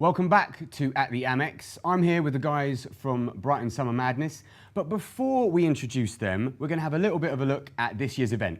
Welcome back to At the Amex. I'm here with the guys from Brighton Summer Madness. But before we introduce them, we're going to have a little bit of a look at this year's event.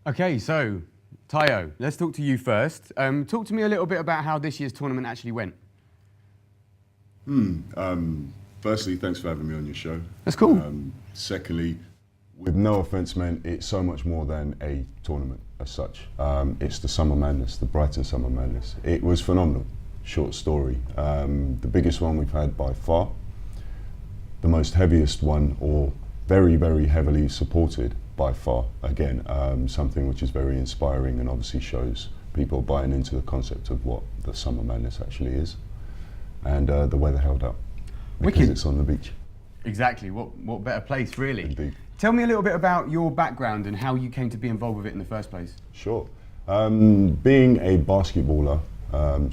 Okay, so Tayo, let's talk to you first. Talk to me a little bit about how this year's tournament actually went. Firstly, thanks for having me on your show. That's cool. Secondly, with no offence meant, it's so much more than a tournament as such. It's the Summer Madness, the Brighton Summer Madness. It was phenomenal, short story. The biggest one we've had by far, the most heaviest one, or very, very heavily supported by far. Again, something which is very inspiring and obviously shows people buying into the concept of what the Summer Madness actually is. And the weather held up because Wicked. it's on the beach. Exactly, what better place, really? Indeed. Tell me a little bit about your background and how you came to be involved with it in the first place. Sure. Being a basketballer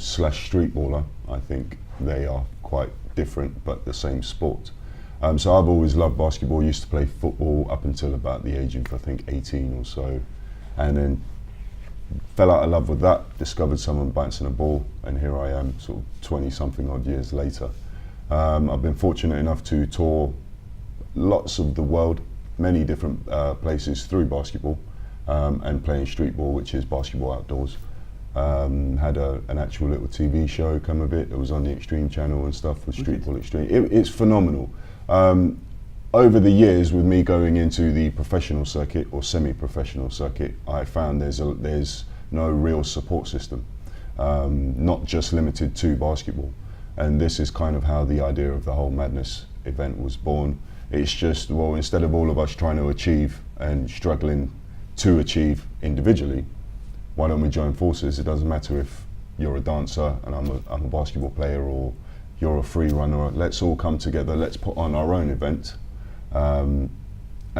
slash street baller, I think they are quite different but the same sport. So I've always loved basketball, used to play football up until about the age of, I think, 18 or so. And then fell out of love with that, discovered someone bouncing a ball, and here I am, sort of 20-something odd years later. I've been fortunate enough to tour lots of the world, many different places through basketball, and playing street ball, which is basketball outdoors. Had an actual little TV show come of it. It was on the Extreme channel and stuff with Street Ball Extreme. It's phenomenal. Over the years, with me going into the professional circuit or semi-professional circuit, I found there's no real support system, not just limited to basketball. And this is kind of how the idea of the whole Madness event was born. It's just, well, instead of all of us trying to achieve and struggling to achieve individually, why don't we join forces? It doesn't matter if you're a dancer and I'm a basketball player, or you're a free runner. Let's all come together, let's put on our own event, and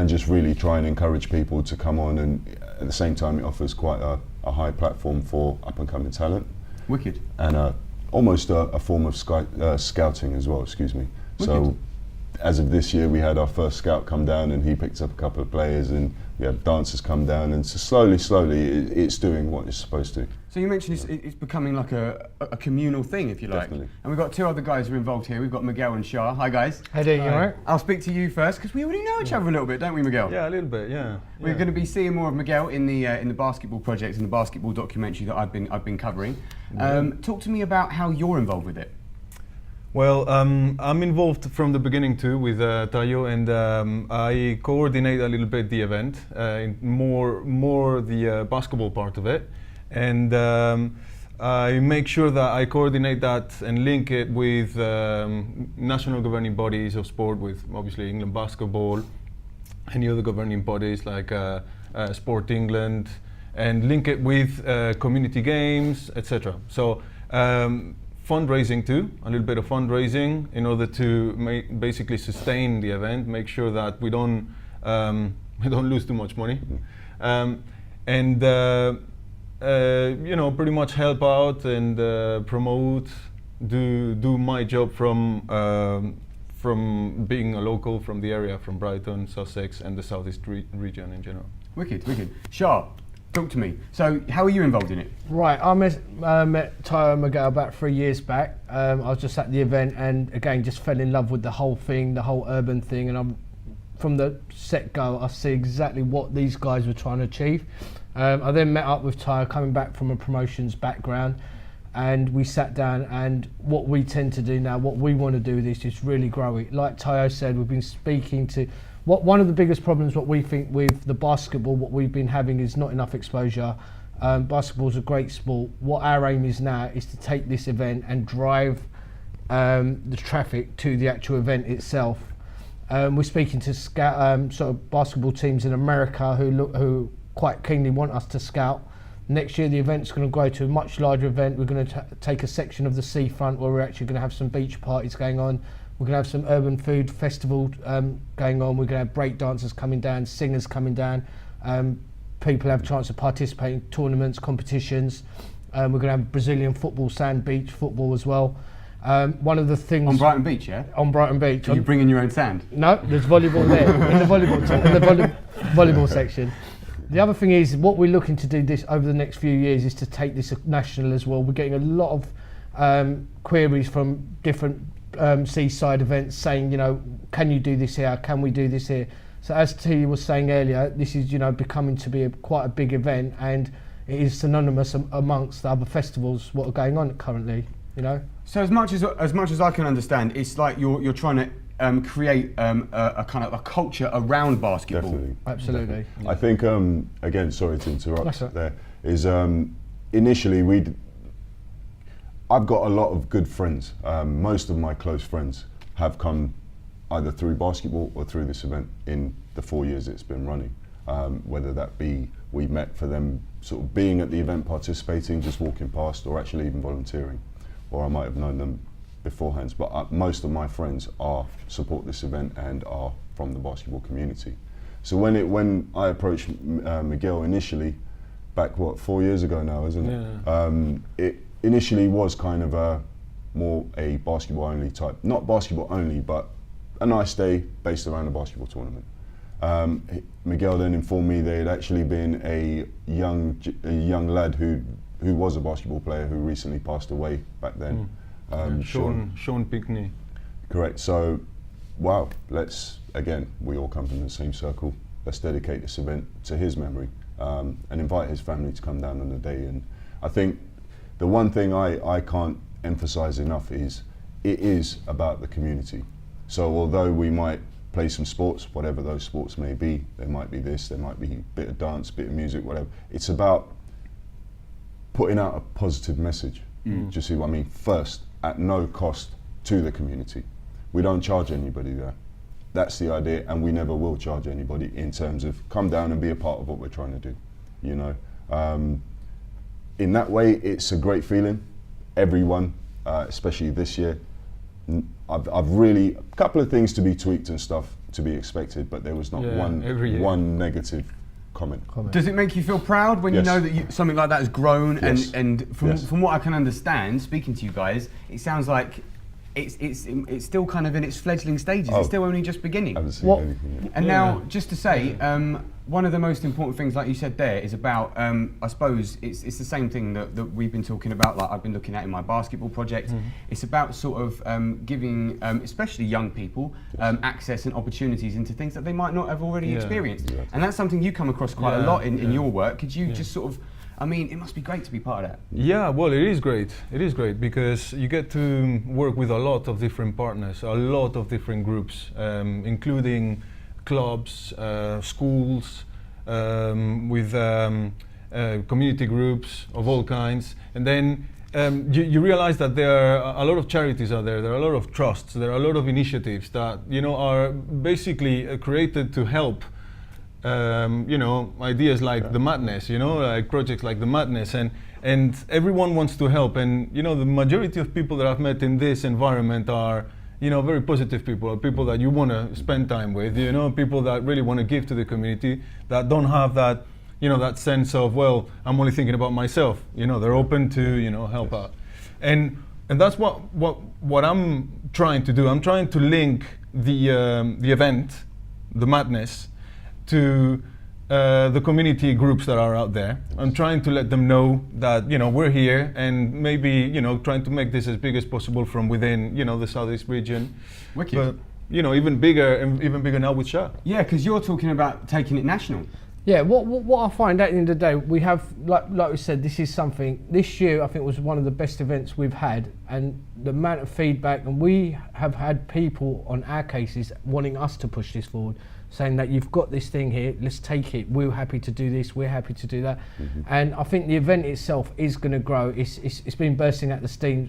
just really try and encourage people to come on, and at the same time it offers quite a high platform for up and coming talent. Wicked. And almost a form of scouting as well, excuse me. Wicked. So as of this year, we had our first scout come down and he picked up a couple of players, and we have dancers come down, and so slowly it's doing what it's supposed to. So you mentioned it's becoming like a communal thing, if you like. Definitely. And we've got two other guys who are involved here. We've got Miguel and Shah. Hi, guys. How do you, alright? I'll speak to you first, because we already know each other a little bit, don't we, Miguel? Yeah, a little bit, yeah. We're going to be seeing more of Miguel in the basketball project and the basketball documentary that I've been covering. Talk to me about how you're involved with it. Well, I'm involved from the beginning too with Tayo, and I coordinate a little bit the event, more the basketball part of it, and I make sure that I coordinate that and link it with national governing bodies of sport, with obviously England Basketball, any other governing bodies like Sport England, and link it with community games, etc. So. Fundraising too, a little bit of fundraising in order to basically sustain the event, make sure that we don't lose too much money, and you know, pretty much help out and promote, do my job from being a local from the area, from Brighton, Sussex, and the Southeast region in general. Wicked, wicked. Shah, talk to me. So, how are you involved in it? Right, I met Tayo and Miguel about 3 years back. I was just at the event, and again, just fell in love with the whole thing, the whole urban thing, and from the set go, I see exactly what these guys were trying to achieve. I then met up with Tayo, coming back from a promotions background, and we sat down, and what we tend to do now, what we want to do with this is really grow it. Like Tayo said, we've been speaking to one of the biggest problems what we think with the basketball, what we've been having is not enough exposure. Basketball is a great sport. What our aim is now is to take this event and drive the traffic to the actual event itself. We're speaking to scout sort of basketball teams in America who quite keenly want us to scout. Next year the event's going to grow to a much larger event. We're going to take a section of the seafront where we're actually going to have some beach parties going on. We're going to have some urban food festival going on. We're going to have break dancers coming down, singers coming down. People have a chance to participate in tournaments, competitions. We're going to have Brazilian football, sand beach football as well. One of the things On Brighton Beach, yeah? on Brighton Beach. Are you bringing your own sand? No, there's volleyball there in the volleyball section. The other thing is what we're looking to do this over the next few years is to take this national as well. We're getting a lot of queries from different seaside events saying, you know, can you do this here? Can we do this here? So as T was saying earlier, this is, you know, becoming to be quite a big event, and it is synonymous amongst the other festivals what are going on currently, you know. So as much as I can understand, it's like you're trying to create a kind of a culture around basketball. Definitely. Absolutely. I think, again, sorry to That's interrupt right. there, is initially I've got a lot of good friends. Most of my close friends have come either through basketball or through this event in the 4 years it's been running. Whether that be we met for them sort of being at the event, participating, just walking past, or actually even volunteering, or I might have known them beforehand. But most of my friends support this event and are from the basketball community. So when I approached Miguel initially, back 4 years ago now, isn't it? It initially was kind of more a basketball only type, not basketball only, but a nice day based around a basketball tournament. Miguel then informed me there had actually been a young lad who was a basketball player who recently passed away back then. Sean Pickney. Correct. So, wow, we all come from the same circle. Let's dedicate this event to his memory and invite his family to come down on the day. And I think the one thing I can't emphasize enough is it is about the community. So although we might play some sports, whatever those sports may be, there might be this, there might be a bit of dance, bit of music, whatever. It's about putting out a positive message. Do you see what I mean? First, at no cost to the community. We don't charge anybody there. That's the idea, and we never will charge anybody in terms of come down and be a part of what we're trying to do, you know. In that way, it's a great feeling. Everyone, especially this year, I've really, a couple of things to be tweaked and stuff to be expected, but there was not one negative comment. Does it make you feel proud when Yes. you know that something like that has grown? Yes. And Yes. from what I can understand, speaking to you guys, it sounds like it's still kind of in its fledgling stages. Oh. It's still only just beginning. I haven't seen What- anything yet. And now, just to say, one of the most important things, like you said there, is about, I suppose, it's the same thing that we've been talking about, like I've been looking at in my basketball project. It's about sort of giving, especially young people, access and opportunities into things that they might not have already experienced. Yeah. And that's something you come across quite a Yeah, lot in your work. Could you just sort of, I mean, it must be great to be part of that. Yeah, well, it is great. It is great because you get to work with a lot of different partners, a lot of different groups, including clubs, schools, with community groups of all kinds. And then you realize that there are a lot of charities out there, there are a lot of trusts, there are a lot of initiatives that, you know, are basically created to help you know, ideas like the Madness, you know, like projects like the Madness, and everyone wants to help. And you know, the majority of people that I've met in this environment are, you know, very positive people, people that you want to spend time with, you know, people that really want to give to the community, that don't have that, you know, that sense of, well, I'm only thinking about myself. You know, they're open to, you know, help out, and that's what I'm trying to do. I'm trying to link the event, the Madness, to the community groups that are out there. I'm trying to let them know that, you know, we're here, and maybe, you know, trying to make this as big as possible from within, you know, the Southeast region. Wicked. But, you know, even bigger now with Shah. Yeah, because you're talking about taking it national. Yeah, what I find at the end of the day, we have, like we said, this is something, this year I think was one of the best events we've had, and the amount of feedback, and we have had people on our cases wanting us to push this forward, saying that you've got this thing here, let's take it, we're happy to do this, we're happy to do that. And I think the event itself is going to grow. It's been bursting at the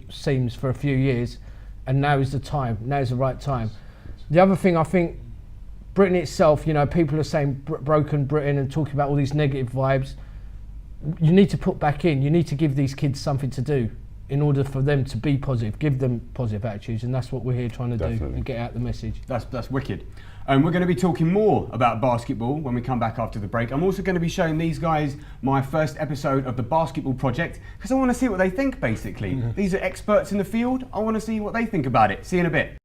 seams for a few years, and now is the time, now is the right time. The other thing I think, Britain itself, you know, people are saying broken Britain and talking about all these negative vibes. You need to put back in, you need to give these kids something to do in order for them to be positive, give them positive attitudes, and that's what we're here trying to do and get out the message. That's wicked. We're going to be talking more about basketball when we come back after the break. I'm also going to be showing these guys my first episode of the Basketball Project because I want to see what they think, basically. These are experts in the field. I want to see what they think about it. See you in a bit.